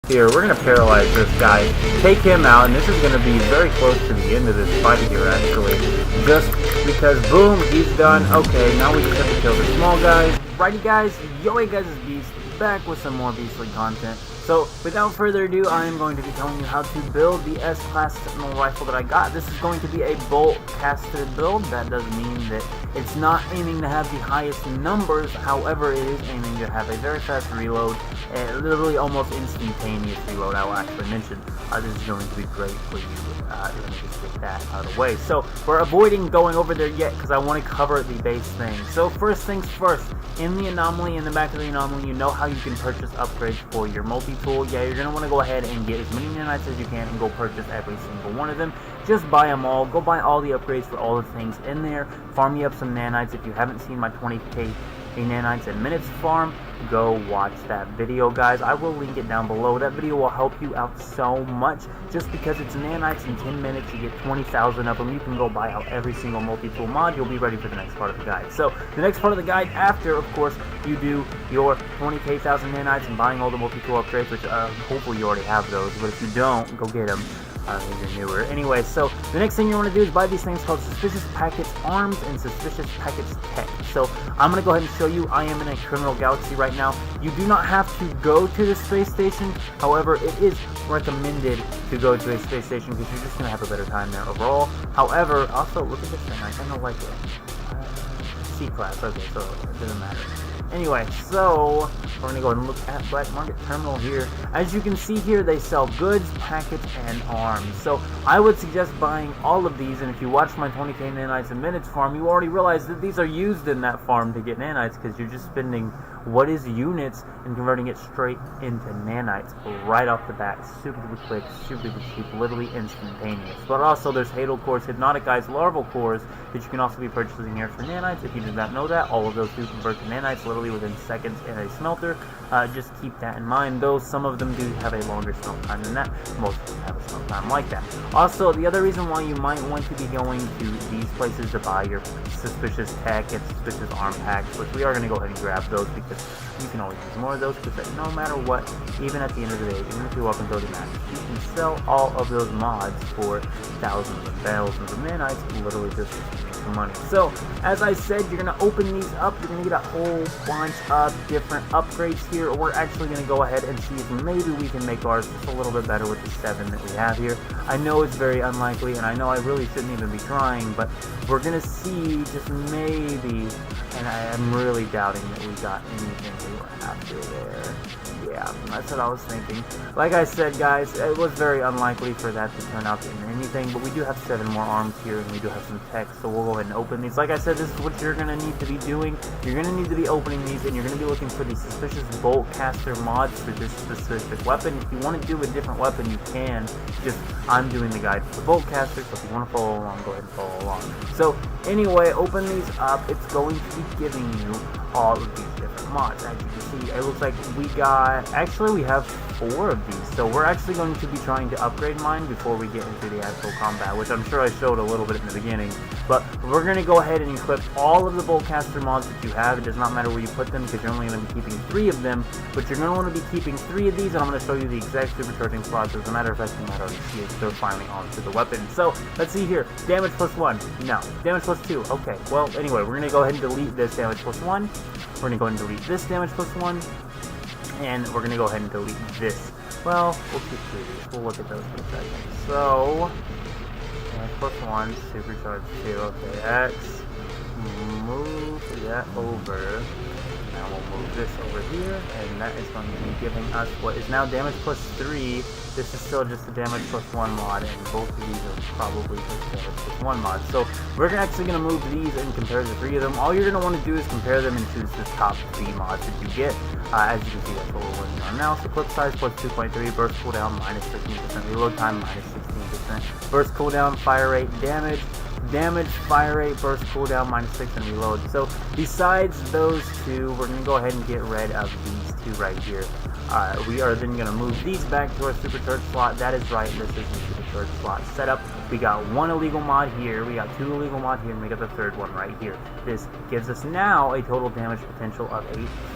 Here, we're going to paralyze this guy, take him out, and this is going to be very close to the end of this fight here, actually. Just because, boom, he's done. Okay, now we just have to kill the small guys. Righty guys, yo hey guys, it's Beastt, back with some more Beastly content. So, without further ado, I am going to be telling you how to build the S-Class Sentinel rifle that I got. This is going to be a Boltcaster build. That does mean that it's not aiming to have the highest numbers, however, it is aiming to have a very fast reload, and literally almost instantaneous reload, I will actually mention. This is going to be great for you. Let me just get that out of the way. So, we're avoiding going over there yet, because I want to cover the base thing. So, first things first, in the anomaly, in the back of the anomaly, you know how you can purchase upgrades for your multi-tool. Yeah, you're going to want to go ahead and get as many nanites as you can and go purchase every single one of them. Just buy them all. Go buy all the upgrades for all the things in there. Farm me up some nanites. If you haven't seen my 20k nanites and minutes farm, go watch that video, guys. I will link it down below. That video will help you out so much. Just because it's nanites in 10 minutes, you get 20,000 of them. You can go buy out every single multi-tool mod. You'll be ready for the next part of the guide. So the next part of the guide, after, of course, you do your 20k thousand nanites and buying all the multi-tool upgrades, which hopefully you already have those, but if you don't, go get them. If you're newer. Anyway, so the next thing you want to do is buy these things called Suspicious Packets Arms and Suspicious Packets Tech. So I'm going to go ahead and show you. I am in a criminal galaxy right now. You do not have to go to the space station. However, it is recommended to go to a space station because you're just going to have a better time there overall. However, also look at this thing. I kind of like it. C-Class. Okay, so it doesn't matter. Anyway, so we're going to go ahead and look at Black Market Terminal here. As you can see here, they sell goods, packets, and arms. So I would suggest buying all of these, and if you watch my 20k nanites and minutes farm, you already realize that these are used in that farm to get nanites because you're just spending what is units and converting it straight into nanites right off the bat. Super duper quick, super duper cheap, literally instantaneous. But also there's Hadal cores, Hypnotic Eyes, Larval cores that you can also be purchasing here for nanites. If you did not know that, all of those do convert to nanites literally within seconds in a smelter. Just keep that in mind, though some of them do have a longer smelt time than that. Most of them have a smelt time like that. Also, the other reason why you might want to be going to these places to buy your Suspicious Tech and Suspicious Arm packs, which we are going to go ahead and grab those because you can always use more of those, because no matter what, even at the end of the day, even if you walk into the match, you can sell all of those mods for thousands and thousands of nanites, literally just making some money. So, as I said, you're going to open these up, you're going to get a whole bunch of different upgrades here. We're actually going to go ahead and see if maybe we can make ours just a little bit better with the 7 that we have here. I know it's very unlikely, and I know I really shouldn't even be trying, but we're going to see just maybe, and I am really doubting that we got anything we were after there. Yeah, that's what I was thinking. Like I said, guys, it was very unlikely for that to turn out in anything, but we do have 7 more arms here, and we do have some tech, so we'll go ahead and open these. Like I said, this is what you're going to need to be doing. You're going to need to be opening these, and you're going to be looking for the Suspicious Boltcaster mods for this specific weapon. If you want to do a different weapon, you can. Just, I'm doing the guide for the Boltcaster, so if you want to follow along, go ahead and follow along. So, anyway, open these up. It's going to be giving you all of these different mods. As you can see, it looks like we got, actually we have 4 of these, so we're actually going to be trying to upgrade mine before we get into the actual combat, which I'm sure I showed a little bit in the beginning, but we're going to go ahead and equip all of the Boltcaster mods that you have. It does not matter where you put them because you're only going to be keeping 3 of them, but you're going to want to be keeping 3 of these, and I'm going to show you the exact supercharging slots. As a matter of fact, you might already see it, they're finally onto the weapon. So, let's see here, damage plus 1, no, damage plus 2, okay, well, anyway, we're going to go ahead and delete this damage plus 1, we're going to go ahead and delete this damage plus 1, and we're going to go ahead and delete this. Well, we'll keep 3 of these. We'll look at those for a second. So, damage plus 1, supercharge 2. Okay, X. Move that over. Now we'll move this over here, and that is going to be giving us what is now damage plus 3. This is still just a damage plus 1 mod, and both of these are probably just damage plus 1 mod. So we're actually going to move these and compare the 3 of them. All you're going to want to do is compare them and choose the top 3 mods that you get. As you can see, that's what we're working on now. So clip size plus 2.3, burst cooldown minus 15%, reload time minus 16%, burst cooldown, fire rate, damage, fire rate, burst cooldown, minus 6, and reload. So besides those 2, we're going to go ahead and get rid of these 2 right here. We are then going to move these back to our supercharged slot. That is right, this is the supercharged slot setup. We got 1 illegal mod here, we got 2 illegal mod here, and we got the 3rd one right here. This gives us now a total damage potential of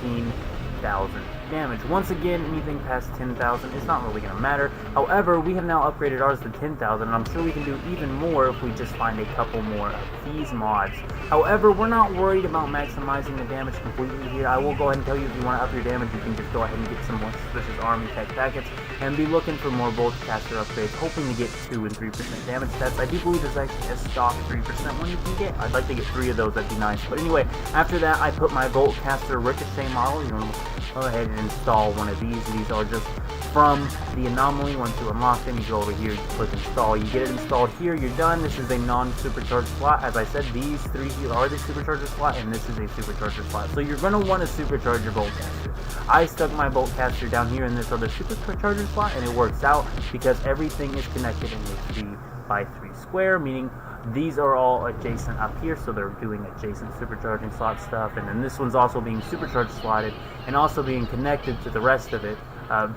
18,000 damage. Once again, anything past 10,000 is not really going to matter. However, we have now upgraded ours to 10,000, and I'm sure we can do even more if we just find a couple more of these mods. However, we're not worried about maximizing the damage completely here. I will go ahead and tell you, if you want to up your damage, you can just go ahead and get some more suspicious army tech packets and be looking for more Boltcaster upgrades, hoping to get 2 and 3% damage stats. I do believe there's actually a stock 3% one you can get. I'd like to get 3 of those, that'd be nice. But anyway, after that, I put my Boltcaster ricochet model. You know, go ahead and install one of these. These are just from the anomaly. Once you unlock them, you go over here, you click install, you get it installed here, you're done. This is a non-supercharged slot. As I said, these 3 here are the supercharger slot, and this is a supercharger slot. So you're going to want to supercharge your Boltcaster. I stuck my Boltcaster down here in this other supercharger slot, and it works out because everything is connected in a 3x3 square, meaning these are all adjacent up here, so they're doing adjacent supercharging slot stuff, and then this one's also being supercharged slotted and also being connected to the rest of it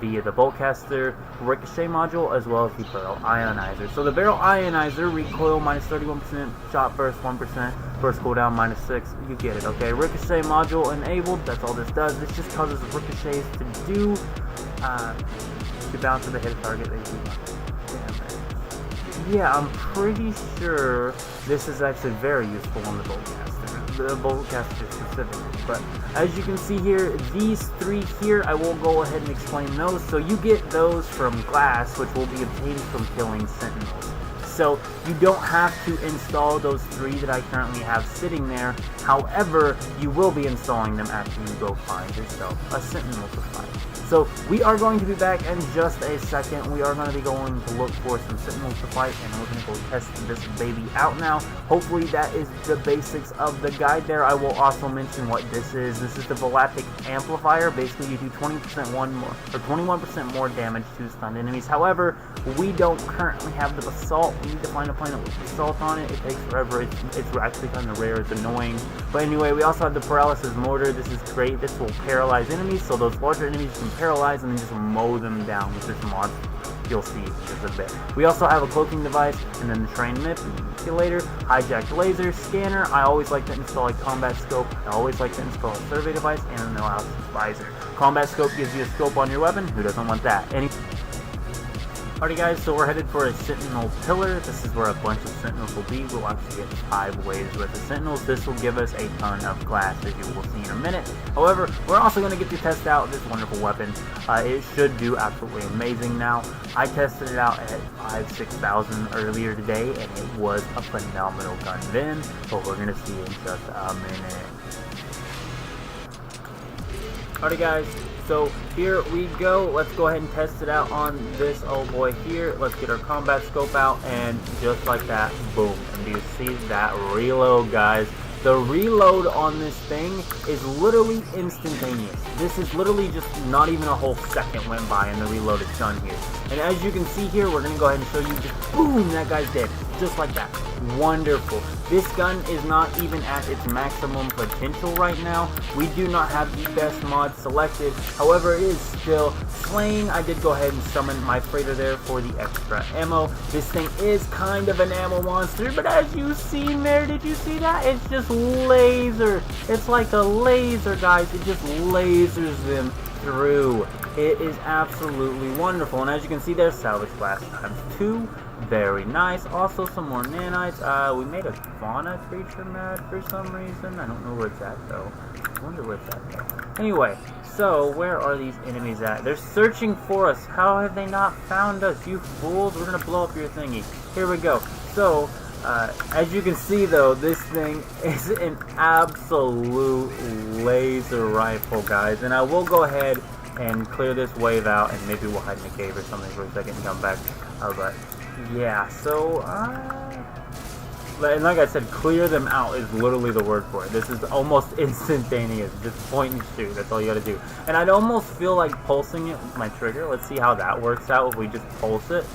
via the Boltcaster ricochet module as well as the barrel ionizer. So the barrel ionizer, recoil minus 31%, shot burst 1%, burst cooldown minus 6, you get it, okay? Ricochet module enabled, that's all this does. This just causes ricochets to do, to bounce to the hit target that you want. Yeah, I'm pretty sure this is actually very useful on the Boltcaster specifically. But as you can see here, these 3 here, I will go ahead and explain those. So you get those from glass, which will be obtained from killing Sentinels. So you don't have to install those 3 that I currently have sitting there. However, you will be installing them after you go find yourself a Sentinel to fight. So we are going to be back in just a second. We are going to be going to look for some Sentinels to fight, and we're going to go test this baby out now. Hopefully that is the basics of the guide there. I will also mention what this is. This is the Volaptic Amplifier. Basically, you do 20% more, or 21% more damage to stunned enemies. However, we don't currently have the Basalt. We need to find a planet with Basalt on it. It takes forever. It's actually kind of rare. It's annoying. But anyway, we also have the Paralysis Mortar. This is great. This will paralyze enemies, so those larger enemies can paralyze and then just mow them down with this mod. You'll see in just a bit. We also have a cloaking device, and then the trained manipulator, hijacked laser, scanner. I always like to install a combat scope. I always like to install a survey device and an analysis visor. Combat scope gives you a scope on your weapon. Who doesn't want that? Alrighty guys, so we're headed for a Sentinel pillar. This is where a bunch of Sentinels will be. We'll actually get 5 waves worth of Sentinels. This will give us a ton of glass, as you will see in a minute. However, we're also going to get to test out this wonderful weapon. It should do absolutely amazing now. I tested it out at 5,000-6,000 earlier today, and it was a phenomenal gun then, but we're going to see in just a minute. Alright guys, so here we go. Let's go ahead and test it out on this old boy here. Let's get our combat scope out, and just like that, boom. And do you see that reload, guys? The reload on this thing is literally instantaneous. This is literally just not even a whole second went by and the reload is done here. And as you can see here, we're going to go ahead and show you just boom, that guy's dead. Just like that. Wonderful. This gun is not even at its maximum potential right now. We do not have the best mod selected. However, it is still slaying. I did go ahead and summon my freighter there for the extra ammo. This thing is kind of an ammo monster, but as you've seen there, did you see that? It's just laser. It's like a laser, guys. It just lasers them through. It is absolutely wonderful. And as you can see there, salvage blast ×2. Very nice. Also some more nanites. We made a fauna creature mad for some reason. I don't know where it's at though. I wonder where it's at though. Anyway, so where are these enemies at? They're searching for us. How have they not found us? You fools. We're gonna blow up your thingy. Here we go. So as you can see though, this thing is an absolute laser rifle, guys. And I will go ahead and clear this wave out, and maybe we'll hide in a cave or something for a second and come back. But yeah, so and like I said, clear them out is literally the word for it. This is almost instantaneous. Just point and shoot. That's all you gotta do. And I'd almost feel like pulsing it with my trigger. Let's see how that works out if we just pulse it.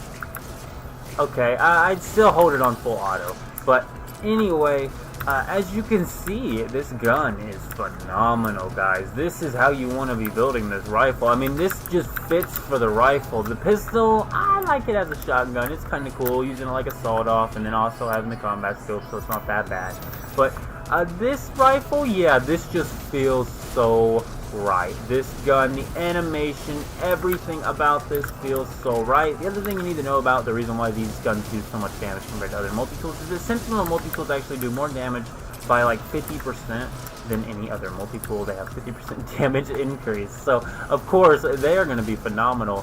Okay, I'd still hold it on full auto. But anyway, as you can see, this gun is phenomenal, guys. This is how you want to be building this rifle. I mean, this just fits for the rifle. The pistol, I like it as a shotgun. It's kind of cool, using it like a sawed-off, and then also having the combat scope, so it's not that bad. But this rifle, yeah, this just feels so right. This gun, the animation, everything about this feels so right. The other thing you need to know about the reason why these guns do so much damage compared to other multi-tools is that Sentinel multi-tools actually do more damage by like 50% than any other multi-tool. They have 50% damage increase. So, of course, they are going to be phenomenal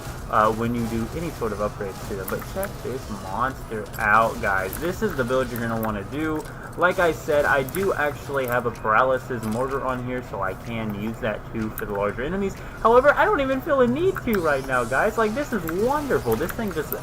when you do any sort of upgrades to them. But check this monster out, guys. This is the build you're going to want to do. Like I said, I do actually have a paralysis mortar on here, so I can use that too for the larger enemies. However, I don't even feel a need to right now, guys. Like, this is wonderful. This thing just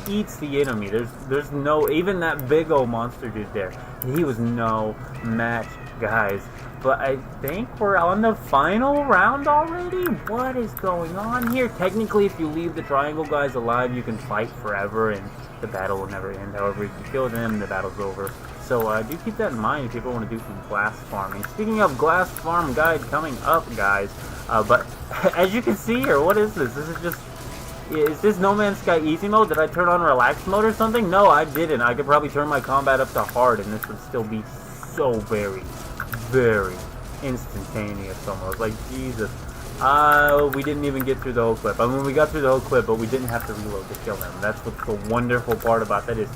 eats the enemy. There's no, even that big old monster dude there, he was no match, guys. But I think we're on the final round already? What is going on here? Technically, if you leave the triangle guys alive, you can fight forever and the battle will never end. However, if you kill them, the battle's over. So do keep that in mind if people want to do some glass farming. Speaking of glass farm guide coming up, guys. But as you can see here, what is this? This is just... Is this No Man's Sky easy mode? Did I turn on relax mode or something? No, I didn't. I could probably turn my combat up to hard and this would still be so very instantaneous almost. Like, Jesus. We didn't even get through the whole clip. I mean, we got through the whole clip, but we didn't have to reload to kill them. That's what the wonderful part about that is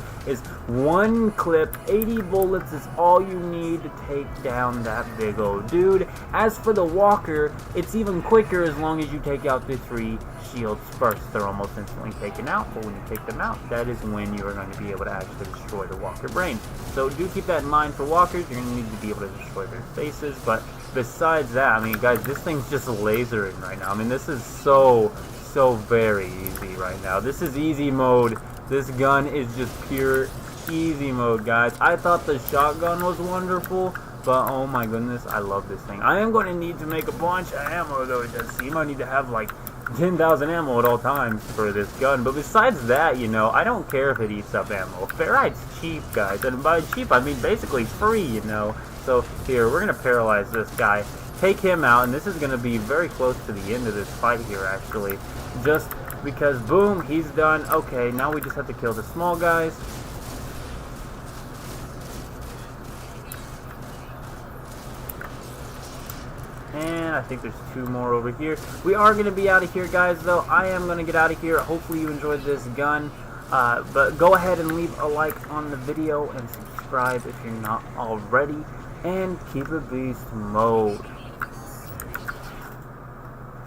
one clip, 80 bullets is all you need to take down that big old dude. As for the walker, it's even quicker as long as you take out the 3 shields first. They're almost instantly taken out, but when you take them out, that is when you are going to be able to actually destroy the walker brain. So do keep that in mind for walkers. You're going to need to be able to destroy their faces, but besides that, I mean, guys, this thing's just lasering right now. I mean, this is so very easy right now. This is easy mode. This gun is just pure easy mode, guys. I thought the shotgun was wonderful, but oh my goodness, I love this thing. I am going to need to make a bunch of ammo, though. It does seem I need to have like 10,000 ammo at all times for this gun. But besides that, you know, I don't care if it eats up ammo. Ferrite's cheap, guys. And by cheap, I mean basically free, you know. So here, we're going to paralyze this guy, take him out, and this is going to be very close to the end of this fight here, actually. Just because, boom, he's done. Okay, now we just have to kill the small guys. And I think there's 2 more over here. We are going to be out of here, guys, though. I am going to get out of here. Hopefully you enjoyed this gun. But go ahead and leave a like on the video and subscribe if you're not already. And keep it beast mode.